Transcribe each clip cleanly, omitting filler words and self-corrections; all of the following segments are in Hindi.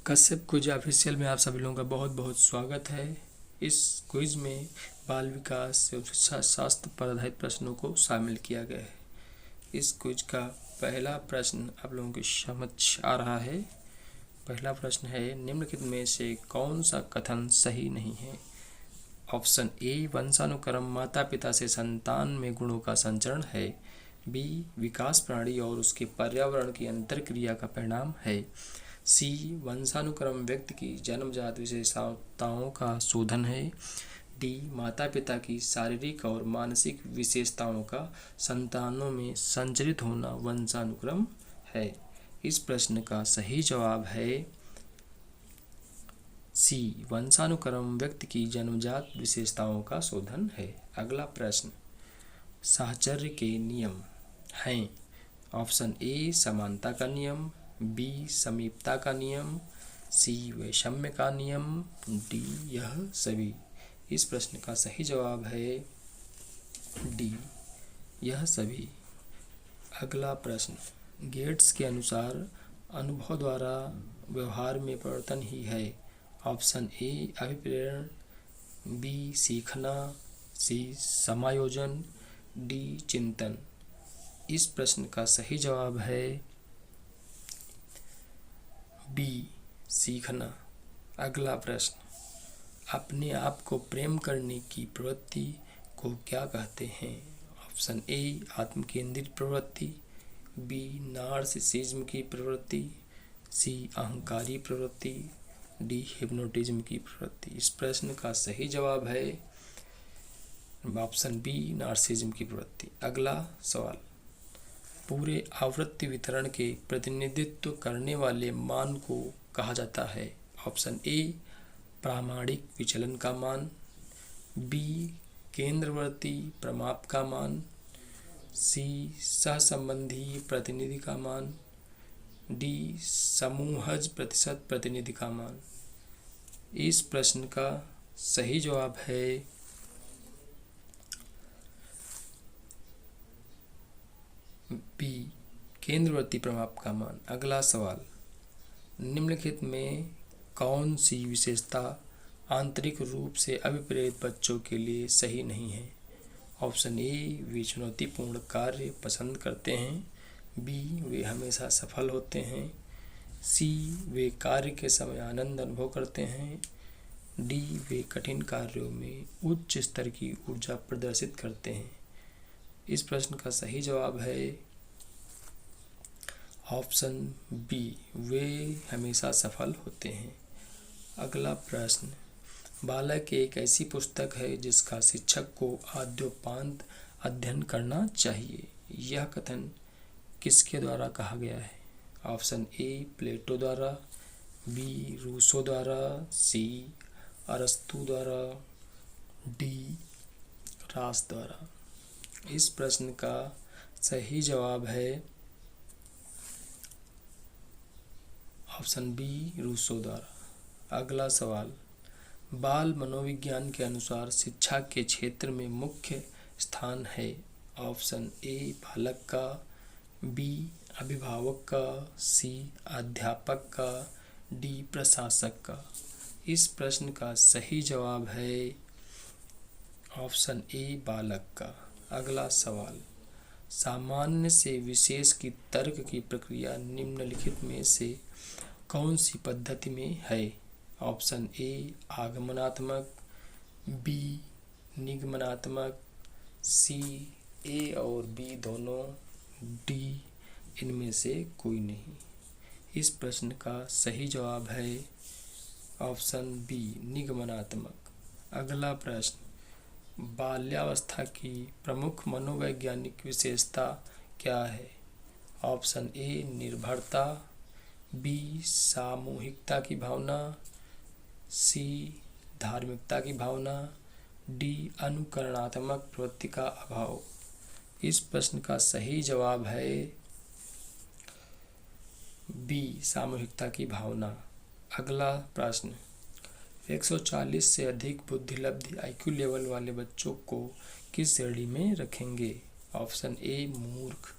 कश्यप क्विज ऑफिशियल में आप सभी लोगों का बहुत बहुत स्वागत है। इस क्विज में बाल विकास एवं शिक्षा शास्त्र पर आधारित प्रश्नों को शामिल किया गया है। इस क्विज का पहला प्रश्न आप लोगों के समक्ष आ रहा है। पहला प्रश्न है, निम्नलिखित में से कौन सा कथन सही नहीं है? ऑप्शन ए, वंशानुक्रम माता पिता से संतान में गुणों का संचरण है। बी, विकास प्रणाली और उसके पर्यावरण की अंतरक्रिया का परिणाम है। सी, वंशानुक्रम व्यक्ति की जन्मजात विशेषताओं का शोधन है। डी, माता पिता की शारीरिक और मानसिक विशेषताओं का संतानों में संचरित होना वंशानुक्रम है। इस प्रश्न का सही जवाब है सी, वंशानुक्रम व्यक्ति की जन्मजात विशेषताओं का शोधन है। अगला प्रश्न, साहचर्य के नियम हैं। ऑप्शन ए, समानता का नियम। बी, समीपता का नियम। सी, वैषम्य का नियम। डी, यह सभी। इस प्रश्न का सही जवाब है डी, यह सभी। अगला प्रश्न, गेट्स के अनुसार अनुभव द्वारा व्यवहार में परिवर्तन ही है। Option A, अभिप्रेरण। बी, सीखना। सी, समायोजन। डी, चिंतन। इस प्रश्न का सही जवाब है बी, सीखना। अगला प्रश्न, अपने आप को प्रेम करने की प्रवृत्ति को क्या कहते हैं? ऑप्शन ए, आत्मकेंद्रित प्रवृत्ति। बी, नार्सिसिज्म की प्रवृत्ति। सी, अहंकारी प्रवृत्ति। डी, हिप्नोटिज्म की प्रवृत्ति। इस प्रश्न का सही जवाब है ऑप्शन बी, नार्सिसिज्म की प्रवृत्ति। अगला सवाल, पूरे आवृत्ति वितरण के प्रतिनिधित्व करने वाले मान को कहा जाता है। ऑप्शन ए, प्रामाणिक विचलन का मान। बी, केंद्रवर्ती प्रमाप का मान। सी, सहसंबंधी प्रतिनिधि का मान। डी, समूहज प्रतिशत प्रतिनिधि का मान। इस प्रश्न का सही जवाब है बी, केंद्रवर्ती प्रमाप का मान। अगला सवाल, निम्नलिखित में कौन सी विशेषता आंतरिक रूप से अभिप्रेत बच्चों के लिए सही नहीं है? ऑप्शन ए, वे चुनौतीपूर्ण कार्य पसंद करते हैं। बी, वे हमेशा सफल होते हैं। सी, वे कार्य के समय आनंद अनुभव करते हैं। डी, वे कठिन कार्यों में उच्च स्तर की ऊर्जा प्रदर्शित करते हैं। इस प्रश्न का सही जवाब है ऑप्शन बी, वे हमेशा सफल होते हैं। अगला प्रश्न, बालक एक ऐसी पुस्तक है जिसका शिक्षक को आद्योपांत अध्ययन करना चाहिए। यह कथन किसके द्वारा कहा गया है? ऑप्शन ए, प्लेटो द्वारा। बी, रूसो द्वारा। सी, अरस्तु द्वारा। डी, रास द्वारा। इस प्रश्न का सही जवाब है ऑप्शन बी, रूसो द्वारा। अगला सवाल, बाल मनोविज्ञान के अनुसार शिक्षा के क्षेत्र में मुख्य स्थान है। ऑप्शन ए, बालक का। बी, अभिभावक का। सी, अध्यापक का। डी, प्रशासक का। इस प्रश्न का सही जवाब है ऑप्शन ए, बालक का। अगला सवाल, सामान्य से विशेष की तर्क की प्रक्रिया निम्नलिखित में से कौन सी पद्धति में है? Option A, आगमनात्मक। बी, निगमनात्मक। सी, ए और बी दोनों। डी, इनमें से कोई नहीं। इस प्रश्न का सही जवाब है ऑप्शन बी, निगमनात्मक। अगला प्रश्न, बाल्यावस्था की प्रमुख मनोवैज्ञानिक विशेषता क्या है? ऑप्शन ए, निर्भरता। बी, सामूहिकता की भावना। सी, धार्मिकता की भावना। डी, अनुकरणात्मक प्रवृत्ति का अभाव। इस प्रश्न का सही जवाब है बी, सामूहिकता की भावना। अगला प्रश्न, 140 से अधिक बुद्धिलब्धि IQ लेवल वाले बच्चों को किस श्रेणी में रखेंगे? ऑप्शन ए, मूर्ख।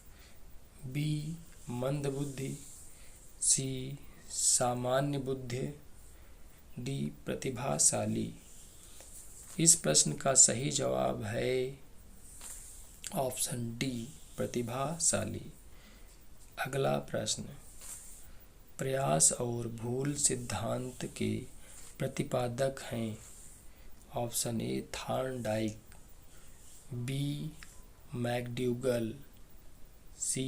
बी, मंदबुद्धि। सी, सामान्य बुद्धि, डी प्रतिभाशाली। इस प्रश्न का सही जवाब है ऑप्शन डी प्रतिभाशाली। अगला प्रश्न, प्रयास और भूल सिद्धांत के प्रतिपादक हैं। Option A Thorndike, B McDougall, C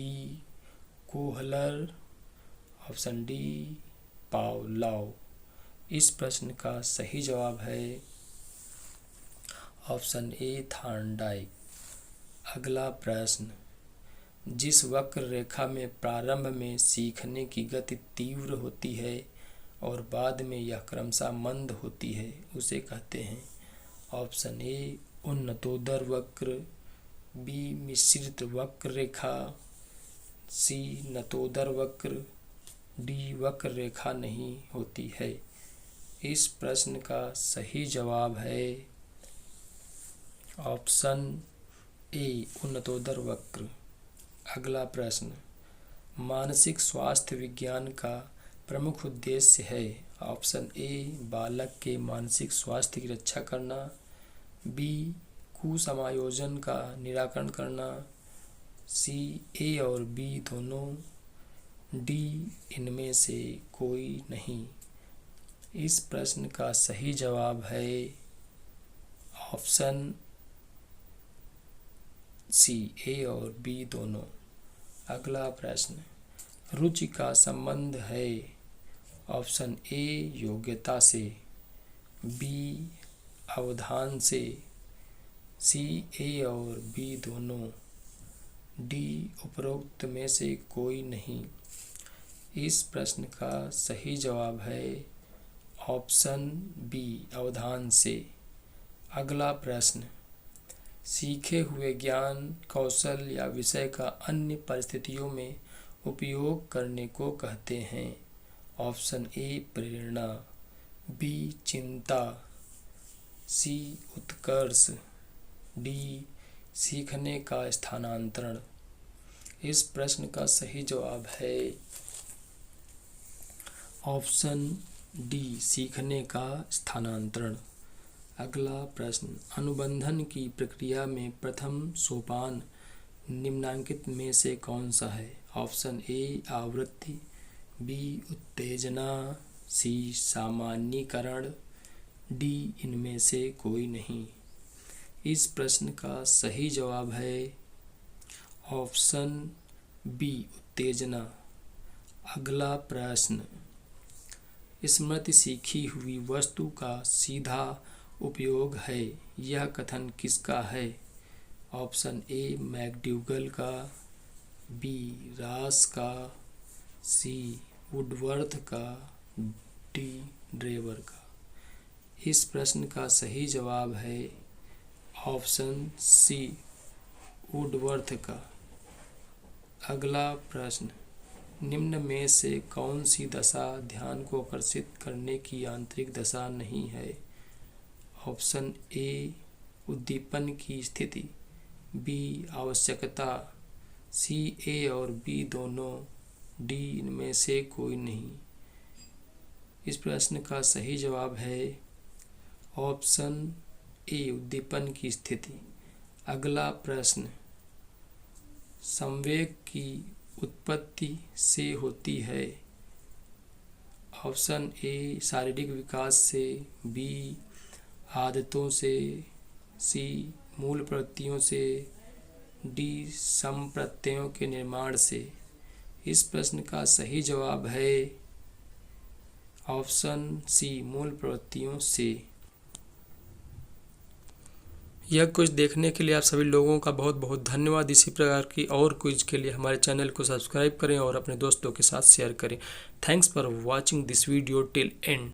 Kohler, option D Pavlov. इस प्रश्न का सही जवाब है ऑप्शन ए थॉर्नडाइक। अगला प्रश्न, जिस वक्र रेखा में प्रारंभ में सीखने की गति तीव्र होती है और बाद में यह क्रमशः मंद होती है उसे कहते हैं। ऑप्शन ए उन्नतोदर वक्र, बी मिश्रित वक्र रेखा, सी नतोदर वक्र, डी वक्र रेखा नहीं होती है। इस प्रश्न का सही जवाब है ऑप्शन ए उन्नतोदर वक्र। अगला प्रश्न, मानसिक स्वास्थ्य विज्ञान का प्रमुख उद्देश्य है। ऑप्शन ए बालक के मानसिक स्वास्थ्य की रक्षा करना, बी कुसमायोजन का निराकरण करना, सी ए और बी दोनों, डी इनमें से कोई नहीं। इस प्रश्न का सही जवाब है ऑप्शन सी ए और बी दोनों। अगला प्रश्न, रुचि का संबंध है। ऑप्शन ए योग्यता से, बी अवधान से, सी ए और बी दोनों, डी उपरोक्त में से कोई नहीं। इस प्रश्न का सही जवाब है ऑप्शन बी अवधान से। अगला प्रश्न, सीखे हुए ज्ञान, कौशल या विषय का अन्य परिस्थितियों में उपयोग करने को कहते हैं। ऑप्शन ए प्रेरणा, बी चिंता, सी उत्कर्ष, डी सीखने का स्थानांतरण। इस प्रश्न का सही जवाब है ऑप्शन डी सीखने का स्थानांतरण। अगला प्रश्न, अनुबंधन की प्रक्रिया में प्रथम सोपान निम्नलिखित में से कौन सा है। ऑप्शन ए आवृत्ति, बी उत्तेजना, सी सामान्यीकरण, डी इनमें से कोई नहीं। इस प्रश्न का सही जवाब है ऑप्शन बी उत्तेजना। अगला प्रश्न, स्मृति सीखी हुई वस्तु का सीधा उपयोग है, यह कथन किसका है। ऑप्शन ए मैकड्यूगल का, बी रॉस का, सी वुडवर्थ का, डी ड्रेवर का। इस प्रश्न का सही जवाब है ऑप्शन सी वुडवर्थ का। अगला प्रश्न, निम्न में से कौन सी दशा ध्यान को आकर्षित करने की आंतरिक दशा नहीं है। ऑप्शन ए उद्दीपन की स्थिति, बी आवश्यकता, सी ए और बी दोनों, डी इनमें से कोई नहीं। इस प्रश्न का सही जवाब है ऑप्शन ए उद्दीपन की स्थिति। अगला प्रश्न, संवेग की उत्पत्ति से होती है। ऑप्शन ए शारीरिक विकास से, बी आदतों से, सी मूल प्रवृत्तियों से, डी संप्रत्ययों के निर्माण से। इस प्रश्न का सही जवाब है ऑप्शन सी मूल प्रवृत्तियों से। यह क्विज देखने के लिए आप सभी लोगों का बहुत बहुत धन्यवाद। इसी प्रकार की और क्विज के लिए हमारे चैनल को सब्सक्राइब करें और अपने दोस्तों के साथ शेयर करें। Thanks for watching this video till and.